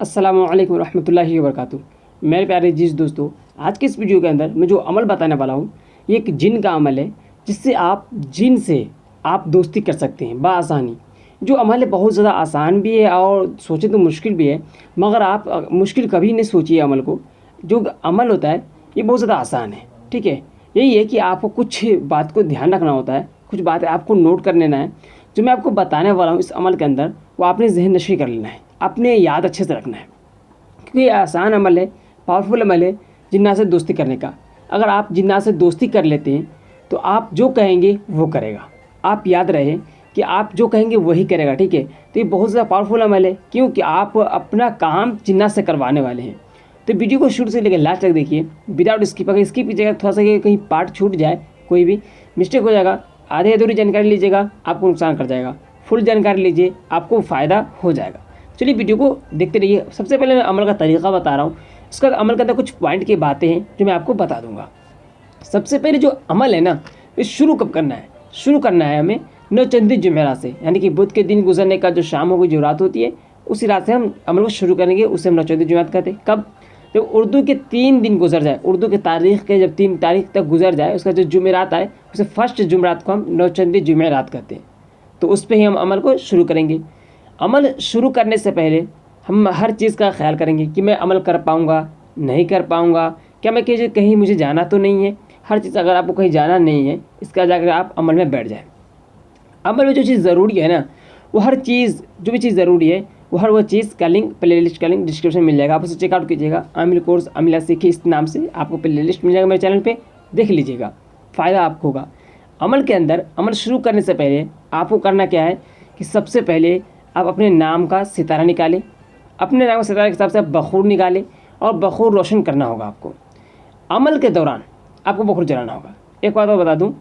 अस्सलामु अलैकुम रहमतुल्लाहि व बरकातुहू। मेरे प्यारे दोस्तों, आज के इस वीडियो के अंदर मैं जो अमल बताने वाला हूँ ये एक जिन का अमल है, जिससे आप जिन से आप दोस्ती कर सकते हैं बआसानी। जो अमल है बहुत ज़्यादा आसान भी है और सोचे तो मुश्किल भी है, मगर आप मुश्किल कभी नहीं सोचिए अमल को। जो अमल होता है ये बहुत ज़्यादा आसान है, ठीक है। यही है कि आपको कुछ बात को ध्यान रखना होता है, कुछ बातें आपको नोट कर लेना है। जो मैं आपको बताने वाला हूँ इस अमल के अंदर वो आपने ज़हन नशी कर लेना है, आपने याद अच्छे से रखना है, क्योंकि ये आसान अमल है, पावरफुल अमल है जिन्नात से दोस्ती करने का। अगर आप जिन्नात से दोस्ती कर लेते हैं तो आप जो कहेंगे वो करेगा। आप याद रहे कि आप जो कहेंगे वही करेगा, ठीक है। तो ये बहुत ज़्यादा पावरफुल अमल है, क्योंकि आप अपना काम जिन्नात से करवाने वाले हैं। तो वीडियो को शुरू से लेकर लास्ट तक देखिए विदाउट स्किप। अगर स्किप कीजिएगा थोड़ा सा कहीं पार्ट छूट जाए, कोई भी मिस्टेक हो जाएगा, आधे अधूरी जानकारी लीजिएगा आपको नुकसान कर जाएगा। फुल जानकारी लीजिए आपको फ़ायदा हो जाएगा। चलिए वीडियो को देखते रहिए। सबसे पहले मैं अमल का तरीका बता रहा हूँ, इसका अमल के अंदर कुछ पॉइंट की बातें हैं जो मैं आपको बता दूंगा। सबसे पहले जो अमल है ना, ये शुरू कब करना है? शुरू करना है हमें नौचंदी जुमेरात से, यानी कि बुध के दिन गुजरने का जो शाम होगी, जो रात होती है, उसी रात से हम अमल को शुरू करेंगे। उसे हम नौचंदी जुमेरात कहते हैं। कब? जब उर्दू के 3 दिन गुजर जाए, उर्दू के तारीख के जब 3 तारीख तक गुजर जाए, उसका जो जुमेरात आए उसे फर्स्ट जुमेरात को हम नौचंदी जुमेरात कहते हैं। तो उस पर ही हम अमल को शुरू करेंगे। अमल शुरू करने से पहले हम हर चीज़ का ख्याल करेंगे कि मैं अमल कर पाऊँगा, नहीं कर पाऊँगा, क्या मैं कहीं मुझे जाना तो नहीं है। हर चीज़, अगर आपको कहीं जाना नहीं है, इसका जाकर आप अमल में बैठ जाए। अमल में जो चीज़ ज़रूरी है ना, वो हर चीज़, जो भी चीज़ ज़रूरी है वो चीज़ का लिंक, प्ले लिस्ट का लिंक डिस्क्रिप्शन में मिल जाएगा। आप उसे चेकआउट कीजिएगा। आमिल कोर्स अमिला सीखी, इस नाम से आपको प्ले लिस्ट मिल जाएगा मेरे चैनल पे, देख लीजिएगा, फ़ायदा आपको होगा। अमल के अंदर अमल शुरू करने से पहले आपको करना क्या है कि सबसे पहले आप अपने नाम का सितारा निकालें। अपने नाम का सितारा के हिसाब से आप बखूर निकालें और बखूर रोशन करना होगा आपको। अमल के दौरान आपको बखूर जलाना होगा। एक बात और बता दूं,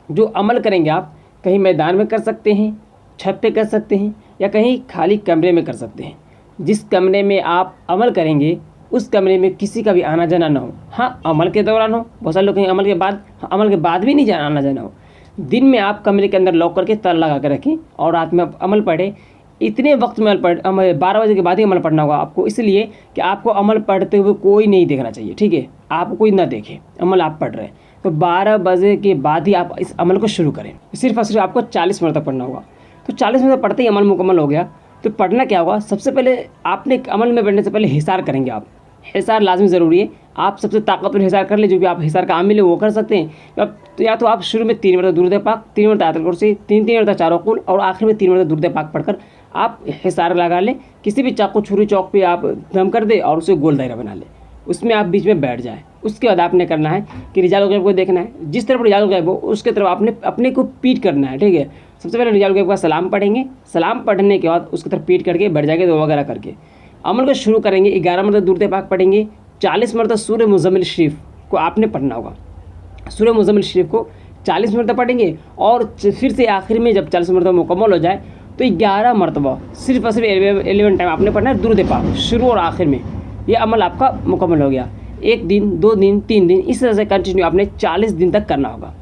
जो अमल करेंगे आप कहीं मैदान में कर सकते हैं, छत पे कर सकते हैं, या कहीं खाली कमरे में कर सकते हैं। जिस कमरे में आप अमल करेंगे उस कमरे में किसी का भी आना जाना ना हो। हाँ, अमल के दौरान हो, बहुत सारे लोग कहीं अमल के बाद भी नहीं आना जाना हो। दिन में आप कमरे के अंदर लॉक करके ताला लगा कर रखें और रात में अमल पढ़ें। इतने वक्त में अमल 12 बजे के बाद ही अमल पढ़ना होगा आपको, इसलिए कि आपको अमल पढ़ते हुए कोई नहीं देखना चाहिए, ठीक है। आपको कोई ना देखे, अमल आप पढ़ रहे हैं, तो 12 बजे के बाद ही आप इस अमल को शुरू करें। सिर्फ और सिर्फ आपको 40 मिनट तक पढ़ना होगा। तो 40 मिनट पढ़ते ही अमल मुकम्मल हो गया। तो पढ़ना क्या होगा, सबसे पहले आपने अमल में बैठने से पहले हिसार करेंगे आप। हिसार लाजमी ज़रूरी है। आप सबसे ताकतवर हिसार कर ले, जो भी आप हिसार का आमिल है वो कर सकते हैं। या तो आप शुरू में 3 मिनट दुरूद पाक, 3 मिनट आयतुल कुर्सी, 3 मिनट चारों कुल, और आखिर में 3 मिनट दुरूद पाक पढ़कर आप हिसार लगा लें। किसी भी चाकू छुरी चौक पे आप दम कर दे और उसे गोल दायरा बना लें, उसमें आप बीच में बैठ जाएँ। उसके बाद आपने करना है कि रिजाल गैब को देखना है। जिस तरफ रिजाल गैब हो उसके तरफ आपने अपने को पीट करना है, ठीक है। सबसे पहले रिजाल गैब का सलाम पढ़ेंगे। सलाम पढ़ने के बाद उसकी तरफ पीट करके बैठ जाएंगे, दो वगैरह करके अमल को शुरू करेंगे। 11 मिनट दुरूद पाक पढ़ेंगे। 40 मिनट तक सूरह मुज़म्मिल शरीफ को आपने पढ़ना होगा। सूरह मुज़म्मिल शरीफ को 40 मिनट तक पढ़ेंगे और फिर से आखिर में जब 40 मिनट तक मुकम्मल हो जाए तो 11 मरतबा सिर्फ और सिर्फ 11 टाइम आपने पढ़ना है दुरूद पाक, शुरू और आखिर में। ये अमल आपका मुकम्मल हो गया। 1 दिन, 2 दिन, 3 दिन, इस तरह से कंटिन्यू आपने 40 दिन तक करना होगा।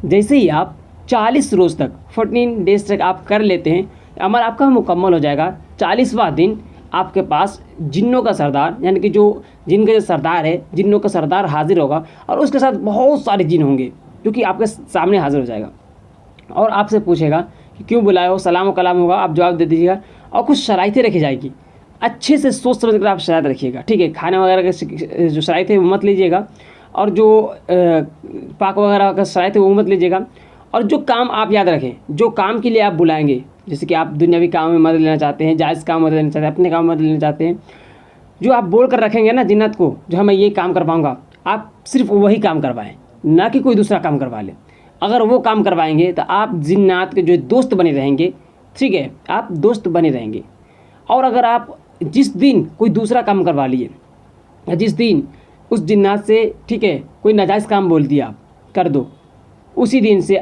जैसे ही आप 40 रोज़ तक, 14 डेज तक आप कर लेते हैं, अमल आपका मुकम्मल हो जाएगा। 40वां दिन आपके पास जिन्नों का सरदार, यानी कि जो जिन का जो सरदार है, जिन्नों का सरदार हाजिर होगा और उसके साथ बहुत सारे जिन होंगे, जो कि आपके सामने हाजिर हो जाएगा और आपसे पूछेगा कि क्यों बुलाए हो। सलाम कलाम होगा, आप जवाब दे दीजिएगा और कुछ शराइतें रखी जाएगी। अच्छे से सोच समझ कर आप शराइत रखिएगा, ठीक है। खाने वगैरह के जो शराइत है वो मत लीजिएगा, और जो पाक वगैरह का शराइत है वो मत लीजिएगा। और जो काम आप याद रखें, जो काम के लिए आप बुलाएंगे, जैसे कि आप दुनियावी काम में मदद लेना चाहते हैं, जायज़ काम मदद लेना चाहते हैं, अपने काम में मदद लेना चाहते हैं, जो आप बोल कर रखेंगे ना जिन्नात को, जो हमें ये काम करवाऊँगा, आप सिर्फ वही काम करवाएँ, ना कि कोई दूसरा काम करवा लें। अगर वो काम करवाएंगे तो आप जिन्नात के जो दोस्त बने रहेंगे, ठीक है, आप दोस्त बने रहेंगे। और अगर आप जिस दिन कोई दूसरा काम करवा लिए, या जिस दिन उस जिन्नात से, ठीक है, कोई नाजायज़ काम बोल दिया, आप कर दो, उसी दिन से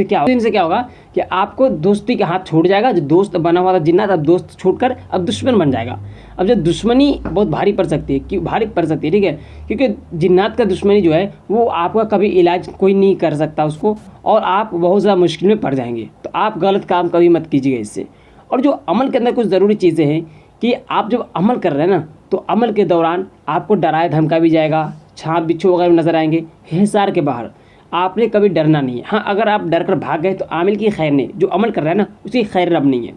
क्या होगा कि आपको दोस्ती का हाथ छूट जाएगा। जो दोस्त बना हुआ था जिन्नात, अब दोस्त छूटकर अब दुश्मन बन जाएगा। अब जो दुश्मनी बहुत भारी पड़ सकती है, क्यों भारी पड़ सकती है, ठीक है, क्योंकि जिन्नात का दुश्मनी जो है वो आपका कभी इलाज कोई नहीं कर सकता उसको, और आप बहुत ज़्यादा मुश्किल में पड़ जाएंगे। तो आप गलत काम कभी मत कीजिएगा इससे। और जो अमल के अंदर कुछ ज़रूरी चीज़ें हैं कि आप जब अमल कर रहे हैं ना, तो अमल के दौरान आपको डराया धमका भी जाएगा, सांप बिच्छू वगैरह नज़र आएंगे, हिसार के बाहर आपने कभी डरना नहीं है। हाँ, अगर आप डर कर भाग गए तो आमिल की खैर नहीं, जो अमल कर रहा है ना उसकी खैर रब नहीं है।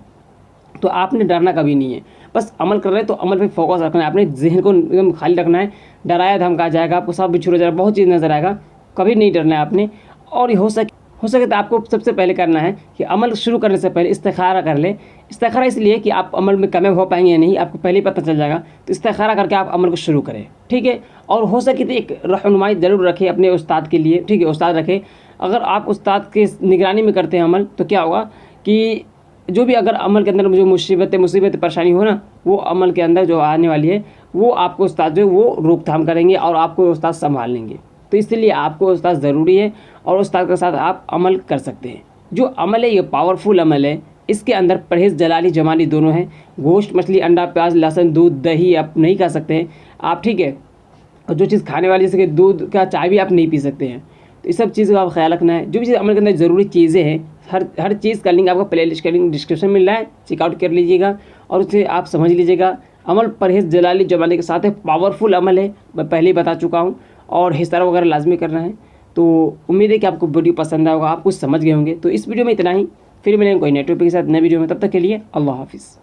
तो आपने डरना कभी नहीं है, बस अमल कर रहे हैं तो अमल पे फोकस रखना है, अपने जहन को एकदम खाली रखना है। डराया धमका जाएगा, आपको सांप बिच्छू नजर, बहुत चीज़ नज़र आएगा, कभी नहीं डरना है आपने। और हो सके तो आपको सबसे पहले करना है कि अमल शुरू करने से पहले इस्तिखारा कर ले। इस्तिखारा इसलिए कि आप अमल में कामयाब हो पाएंगे या नहीं आपको पहले ही पता चल जाएगा, तो इस्तिखारा करके आप अमल को शुरू करें, ठीक है। और हो सके तो एक रहनुमाई ज़रूर रखें अपने उस्ताद के लिए, ठीक है, उस्ताद रखें। अगर आप उस्ताद के निगरानी में करते हैं अमल, तो क्या होगा कि जो भी अगर अमल के अंदर जो मुसीबत परेशानी हो ना, वो अमल के अंदर जो आने वाली है वो आपको उस्ताद जो है वो रोकथाम करेंगे और आपको उस्ताद संभाल लेंगे। तो इसलिए आपको उस्ताद ज़रूरी है और उस्ताद के साथ आप अमल कर सकते हैं। जो अमल है ये पावरफुल अमल है, इसके अंदर परहेज़ जलाली जमाली दोनों हैं। गोश्त, मछली, अंडा, प्याज, लहसुन, दूध, दही आप नहीं खा सकते हैं आप, ठीक है। और जो चीज़ खाने वाली जैसे कि दूध का चाय भी आप नहीं पी सकते हैं। तो इस सब चीज़ का आप ख्याल रखना है। जो भी चीज़ अमल के अंदर ज़रूरी चीज़ें हैं, हर चीज़ का लिंक आपको प्ले लिस्ट का लिंक डिस्क्रिप्शन में मिल रहा है, चेकआउट कर लीजिएगा और उसे आप समझ लीजिएगा। अमल परहेज़ जलाली जमाली के साथ है, पावरफुल अमल है, मैं पहले ही बता चुका हूँ। और हिसार वगैरह लाजमी करना है। तो उम्मीद है कि आपको वीडियो पसंद आया होगा, आप कुछ समझ गए होंगे। तो इस वीडियो में इतना ही, फिर मिलेंगे कोई नए टॉपिक के साथ नए वीडियो में, तब तक के लिए अल्लाह हाफिज़।